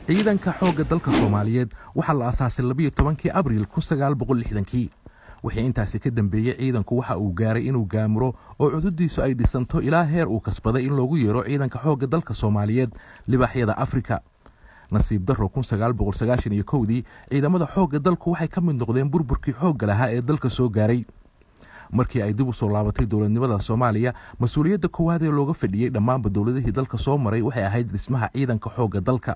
ciidanka xoogga dalka Soomaaliyeed waxa la aasaasay 12 Abriil 1960 wixii intaasi ka dambeeyay ciidanku waxa uu gaaray inuu gaamuro oo cududiisu ay dhisanto ilaa heer uu kasbaday in loogu yeero ciidanka xoogga dalka Soomaaliyeed libaaxyada Afrika. nasiib darro 1991 ciidamada xoogga dalku waxay ka mid noqdeen burburkii xoogga lahaa ee dalka soo gaaray. markii ay dib u soo laabatay dowladnimada Soomaaliya mas'uuliyadda koowaad ee looga fadhiyay dhammaan dowladihii dalka soo maray waxay ahayd dhismaha ciidanka xoogga dalka.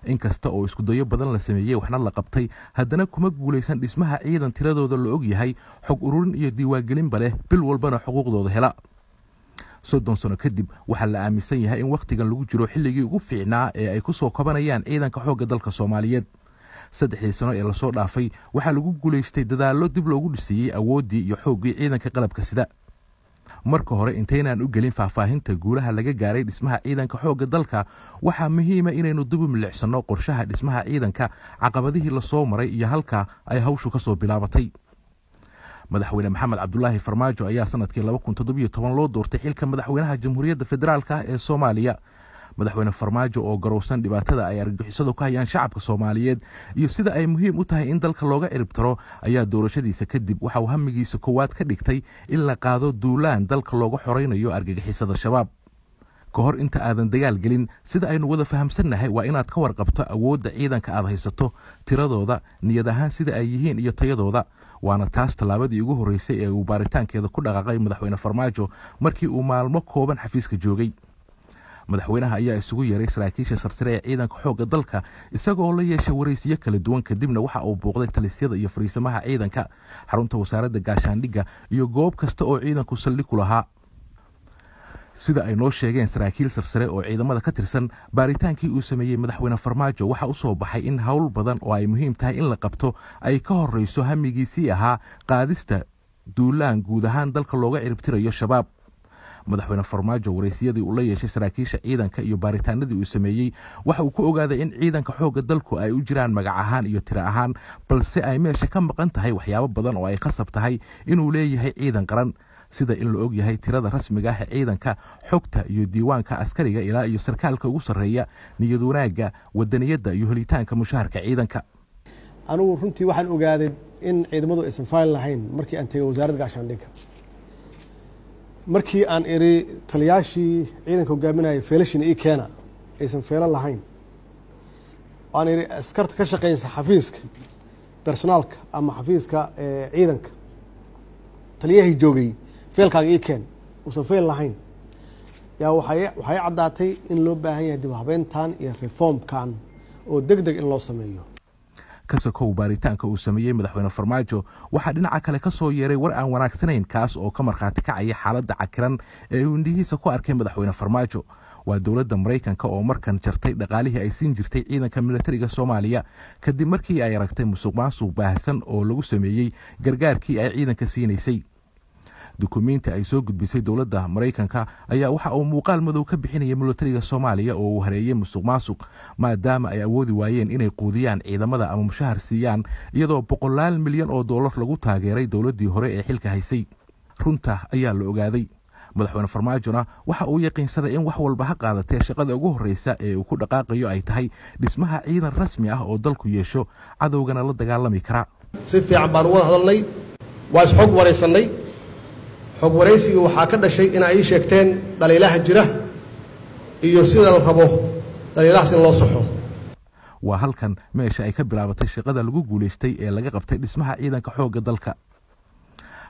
inkasta oo isku dayo badan la sameeyay waxna la qabtay haddana kuma guuleysan dhismaha ciidan tiradooda la og yahay xog ururin iyo diiwaangelin leh bil walbana xuquuqdooda hela. 30 sano kadib waxa la aaminsan yahay in waqtigan lagu jiro xilligii ugu fiicnaa ee ay ku soo kabanayaan ciidanka xoogga dalka Soomaaliyeed. 3 sano ee la soo dhaafay waxa lagu guuleystay dadaallo dib loogu dhisay awoodii iyo xooggii ciidanka qalabka sida. marka hore intaynaan u gelin faahfaahinta guulaha laga gaaray dhismaha ciidanka xoogga dalka waxa muhiim ah inaynu dib u milicsano qorshaha dhismaha ciidanka caqabadihii la soo maray iyo halka ay hawshu ka soo bilaabatay. madaxweyne maxamed cabdullaahi farmaajo ayaa sanadkii 2017 loo doortay xilka madaxweynaha jamhuuriyadda federaalka ee Soomaaliya. madaxweyne farmaajo oo garowsan dhibaatada ay argagixisadu ka hayaan shacabka Soomaaliyeed iyo sida ay muhiim u tahay in dalka looga ciribtiro ayaa doorashadiisa kadib waxa uu hamigiisa koowaad ka dhigtay in la qaado duulaan dalka looga xoreynayo argagixisada shabaab. ka hor inta aadan dagaal gelin sida aynu wada fahamsannahay waa inaad ka warqabto awoodda ciidanka aad haysato tiradooda niyad ahaan sida ay yihiin iyo tayadooda. waana taas tallaabadii ugu horeysay ee uu baaritaankeeda ku dhaqaaqay madaxweyne farmaajo markii uu maalmo kooban xafiiska joogay. madaxweynaha ayaa isugu yeeray saraakiisha sarsare ee ciidanka xoogga dalka isagoo la yeeshay wareysiyo kala duwan kadibna waxa uu booqday talisyada iyo fariisamaha ciidanka xarunta wasaaradda gaashaandhigga iyo goob kasta oo ciidanku saldhig ku lahaa. sida ay noo sheegeen saraakiil sarsare oo ciidamada ka tirsan baaritaankii uu sameeyay madaxweyne farmaajo waxa uu soo baxay in hawl badan oo ay muhiim tahay in la qabto ay ka horeyso hamigiisii ahaa qaadista duulaan guud ahaan dalka looga ciribtirayo shabaab. madaxweyne farmaajo wareysiyadii uu la yeeshay saraakiisha ciidanka iyo baaritaanadii uu sameeyay waxa uu ku ogaaday in ciidanka xoogga dalku ay u jiraan magac ahaan iyo tiro ahaan balse ay meesha ka maqan tahay waxyaabo badan oo ay khasab tahay inuu leeyahay ciidan qaran sida in la og yahay tirada rasmiga ah ee ciidanka xogta iyo diiwaanka askariga ilaa iyo sarkaalka ugu sarreeya niyad wanaagga wadaniyadda iyo helitaanka mushaharka ciidanka. anigu runtii waxaan ogaaday in ciidamadu aysan fayl lahayn markii aan tagay wasaaradda gaashaandhigga. markii aan iri taliyaashii ciidanka hogaaminaya feelashin ii keena aysan feelo lahayn waan iri askarta ka shaqeysa xafiiska personaalka ama xafiiska ciidanka taliyahii joogay feelkaaga ii keen uusan feel lahayn yaa waxay caddaatay in loo baahan yahay dib u habeyntan iyo reformkan oo degdeg in loo sameeyo. kasakow baaritaanka uu sameeyay madaxweyne farmaajo waxa dhinaca kale ka soo yeeray war aan wanaagsanayn kaas oo ka markhaati kacaya xaaladda cakiran ee uu indhihiisa ku arkay madaxweyne farmaajo. waa dowladda Mareykanka oo markan jartay dhaqaalihii ay siin jirtay ciidanka militariga Soomaaliya kadib markii ay aragtay musuqmaasuq baahsan oo lagu sameeyay gargaarkii ay ciidanka siinaysay. dukumeenti ay soo gudbisay dowladda Mareykanka ayaa waxa uu muuqaal madow ka bixinayay militariga Soomaaliya oo uu hareeyay musuqmaasuq maadaama ay awoodi waayeen inay quudiyaan ciidamada ama mushahar siiyaan iyadoo $100 milyan oo dollar lagu taageeray dowladdii hore ee xilka haysay. runta ayaa la ogaaday. madaxweyne farmaajona waxa uu yaqiinsaday in wax walba ha qaadatee shaqada ugu horeysa ee uu ku dhaqaaqayo ay tahay dhismaha ciidan rasmi ah oo dalku yeesho cadowgana la dagaalami kara. si fiican baan uga hadalnay waa isxog wareysanay xog wareysiga waxaa ka dhashay in ay sheegteen dhaliilaha jira iyo sida la rabo dhaliilahaas in loo saxo. waa halkan meesha ay ka bilaabatay shaqada lagu guuleystay ee laga qabtay dhismaha ciidanka xoogga dalka.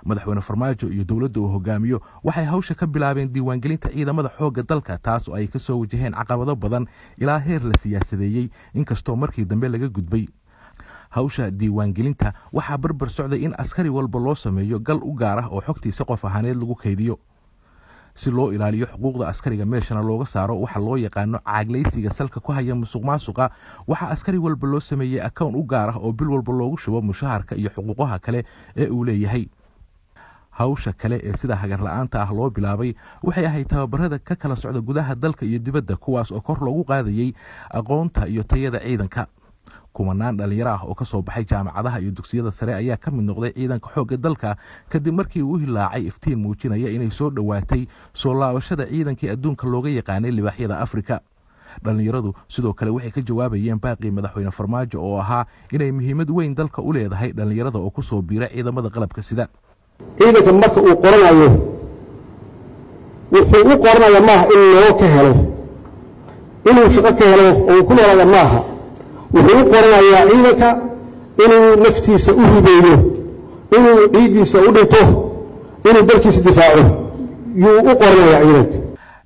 madaxweyne farmaajo iyo dowladda uu hogaamiyo waxay hawsha ka bilaabeen diiwaangelinta ciidamada xoogga dalka taas oo ay ka soo wajaheen caqabado badan ilaa heer la siyaasadeeyay inkastoo markii dambe laga gudbay. hawsha diiwaangelinta waxaa barbar socday in askari walba loo sameeyo gal u gaar ah oo xogtiisa qof ahaaneed lagu kaydiyo. si loo ilaaliyo xuquuqda askariga meeshana looga saaro waxa loo yaqaano caagleysiga salka ku haya musuqmaasuqa waxa askari walba loo sameeyay account u gaar ah oo bil walba loogu shubo mushaharka iyo xuquuqaha kale ee uu leeyahay. hawsha kale ee sida hagar la'aanta ah loo bilaabay waxay ahayd tababarada ka kala socda gudaha dalka iyo dibadda kuwaas oo kor loogu qaadayay aqoonta iyo tayada ciidanka. kumanaan dhalinyaro ah oo ka soo baxay jaamacadaha iyo dugsiyada sare ayaa ka mid noqday ciidanka xoogga dalka kadib markii uu hilaacay iftiin muujinaya inay soo dhawaatay soo laabashada ciidankii adduunka looga yaqaanay libaaxyada Afrika. dhalinyaradu sidoo kale waxay ka jawaabayeen baaqii madaxweyne farmaajo oo ahaa inay muhiimad weyn dalka u leedahay dhalinyarada oo ku soo biira ciidamada qalabka sida ciidanka marka uu qoranayo wuxuu u qoranayaa maaha in loo ka helo inuu shaqo ka helo oo ku noolaada maaha wuxuu u qoranayaa ciidanka inuu naftiisa u hibeeyo inuu ciidiisa u dhinto inuu dalkiisa difaaco yuu u qoranayaa ciidanka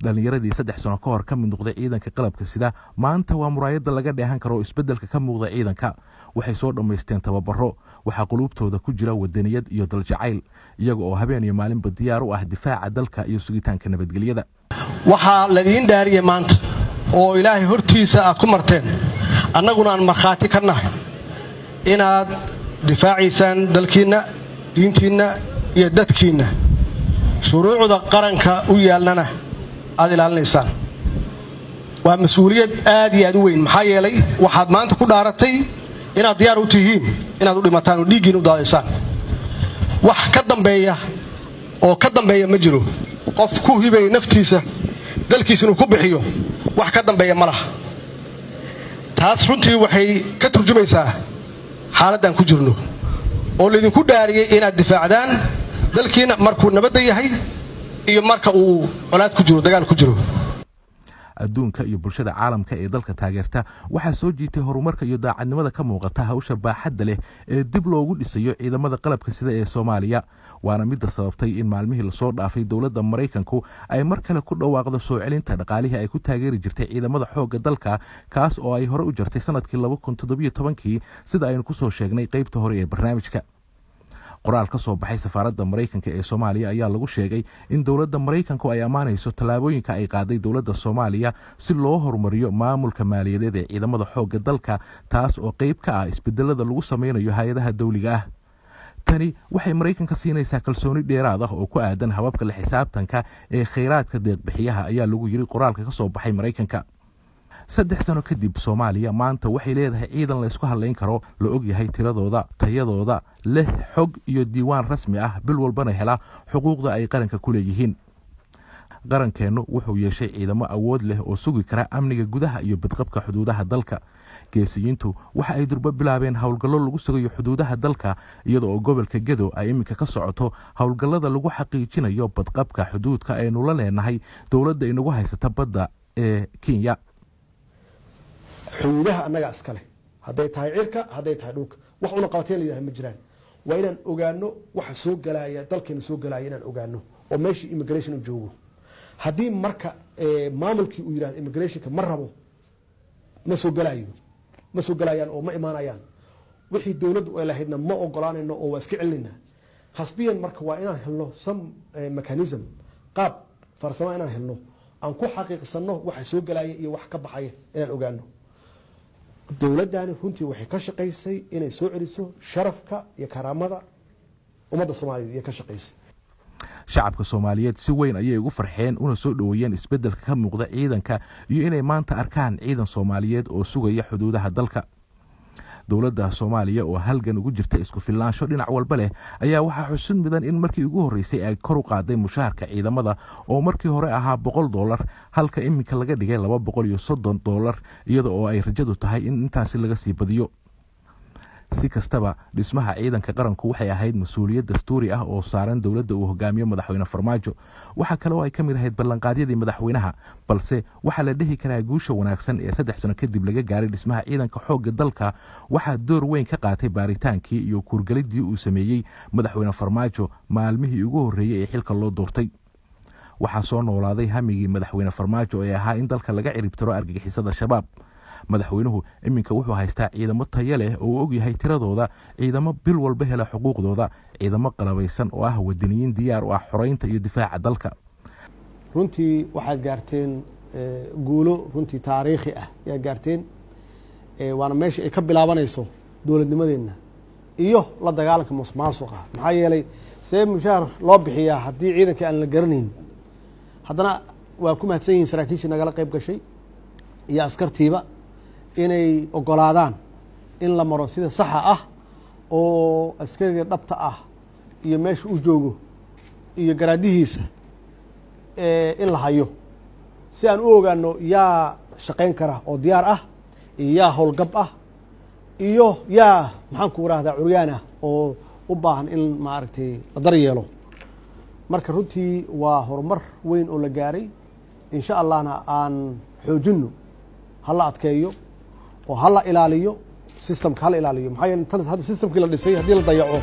dhalinyaradii 3 sano ka hor ka mid noqday ciidanka qalabka sida maanta waa muraayada laga dheehan karo isbedelka ka muuqda ciidanka waxay soo dhameysteen tababaro waxa qulubtooda ku jira wadaniyad iyo daljacayl iyaga oo habeen iyo maalinba diyaar u ah difaaca dalka iyo sugitaanka nabadgelyada waxa la idin dhaariyay maanta oo ilaahay hortiisa aad ku marteen annaguna aan marxaati ka nahay inaad difaaciisaan dalkiina diintiina iyo dadkiina shuruucda qaranka u yaalnana aad ilaalinaysaan waa mas'uuliyad aad iyo aad u weyn maxaa yeelay waxaad maanta ku dhaaratay inaad diyaar u tihiin inaad u dhimataan oo dhiiggiin u daadaysaan wax ka dambeeya ma jiro qof ku hibay naftiisa dalkiisa inuu ku bixiyo wax ka dambeeya ma laha taas runtii waxay ka turjumaysaa xaaladdan ku jirno oo laydinku dhaariyay inaad difaacdaan dalkiina markuu nabadda yahay iyo marka uu colaad ku jiro dagaal ku jiro adduunka iyo bulshada caalamka ee dalka taageerta waxa soo jiitay horumarka iyo daacadnimada ka muuqata hawsha baaxadda leh ee dib loogu dhisayo ciidamada qalabka sida ee Soomaaliya waana mid sababtay in maalmihii la soo dhaafay dawladda Mareykanku ay mar kale ku dhawaaqdo soo celinta dhaqaalihii ay ku taageeri jirtay ciidamada xoogga dalka kaas oo ay hore u jirtay sanadkii 2017 sida aynu ku soo sheegnay qaybta hore ee barnaamijka qoraal ka soo baxay safaaradda Mareykanka ee Soomaaliya ayaa lagu sheegay in dawladda Mareykanku ay amaanayso talaabooyinka ay qaaday dawladda Soomaaliya si loo horumariyo maamulka maaliyadeed ee ciidamada xoogga dalka taas oo qayb ka ah isbedelada lagu sameeyo hay'adaha dawliga ah tani waxay Mareykanka siinaysaa kalsooni dheeraad ah oo ku aadan hababka la xisaabtanka ee kheyraadka deeq-bixiyaha ayaa lagu yiri qoraalka ka soo baxay Mareykanka 3 sano kadib Soomaaliya maanta waxay leedahay ciidan la isku haleyn karo la og yahay tiradooda tayadooda leh xog iyo diiwaan rasmi ah bil walbana hela xuquuqda ay qaranka ku leeyihiin qarankeenu wuxuu yeeshay ciidamo awood leh oo sugi kara amniga gudaha iyo badqabka xuduudaha dalka geesiyiintu waxa ay durba bilaabeen hawlgallo lagu sugayo xuduudaha dalka iyadoo oo gobolka Gedo ay iminka ka socoto hawlgallada lagu xaqiijinayo badqabka xuduudka ee nula leenahay dawladda inagu haysata badda ee Kenya xuduudaha annaga iskale hadday tahay cirka hadday tahay dhulka wax una qabateen leeyahay ma jiraan waa inaan ogaano waxa soo galaya dalkeena soo galaya inaan ogaano oo meeshii immigration u joogo haddii marka maamulkii uu yiraahdo immigrationka ma rabo ma soo galayaan oo ma imaanayaan wixii dawladdu ay lahaydna ma ogolaanayno oo waa iska celinayna khasbiyan marka waa inaan helno some mechanism qaab farsamo inaan helno aan ku xaqiiqsano waxa soo galaya iyo wax ka baxaya inaan ogaano dawladdaani runtii waxay ka shaqaysay inay soo celiso sharafka iyo karaamada ummadda Soomaaliyeed iyo ka shaqaysay shacabka Soomaaliyeed si weyn ayay ugu farxeen una soo dhaweeyeen isbedelka ka muuqda ciidanka iyo inay maanta arkaan ciidan Soomaaliyeed oo sugaya xuduudaha dalka dawladda Soomaaliya oo halgan ugu jirta isku filnaansho dhinac walba leh ayaa waxa xusun midan in markii ugu horeysay ay kor u qaaday mushaharka ciidamada oo markii hore ahaa $100 halka iminka laga dhigay $230 iyada oo ay rajadu tahay in intaasi laga sii badiyo si kastaba dhismaha ciidanka qaranku waxay ahayd mas'uuliyad dastuuri ah oo saaran dawladda uu hogaamiyo madaxweyne Farmaajo waxa kale oo ay kamid ahayd ballanqaadyadii madaxweynaha balse waxa la dhihi karaa guusha wanaagsan ee 3 sano kadib laga gaaray dhismaha ciidanka xoogga dalka waxa door weyn ka qaatay baaritaankii iyo kurgalidii uu sameeyay madaxweyne Farmaajo maalmihii ugu horeeyay ee xilka loo doortay waxa soo noolaaday hamigii madaxweyne Farmaajo ee ahaa in dalka laga ciribtiro argagixisada shabaab madaxweynuhu iminka wuxuu haystaa ciidamo tayo leh oo og yahay tiradooda ciidamo bil walba hela xuquuqdooda ciidamo qalabaysan oo ah wadaniyiin diyaar u ah xoreynta iyo difaaca dalka runtii waxaad gaarteen guulo runtii taariikhi ah yaa gaarteen waana meesha ay ka bilaabanayso dawladnimadeena iyo la dagaalanka musuqmaasuqa maxaa yeelay see mushaar loo bixiyaa haddii ciidanka aan la garanayn haddana waa ku mahadsan yihiin saraakiishii nagala qayb gashay iyo askartiiba inay ogolaadaan in la maro sida saxa ah oo askariga dhabta ah iyo meesha uu joogo iyo garaadihiisa in la hayo si aan u ogaano yaa shaqayn kara oo diyaar ah iyo yaa howlgab ah iyo yaa maxaan ku rahdaa curyaan ah oo u baahan in maaragtay la daryeelo marka runtii waa horumar weyn oo la gaaray insha allahna aan xoojinno hala adkeeyo oo hala ilaaliyo systemka hala ilaaliyo maxaa yeelay hadda systemkii la dhisay haddii la dayaco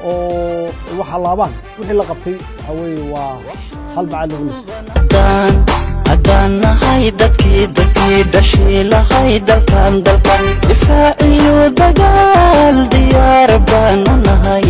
oo waxa laabaan wixii la qabtay waxa weeye waa hal bacaad lagu dhisay haddaan nahay dadkii dhashii lahay dalkan difaac iyo dagaal diyaar baanu nahay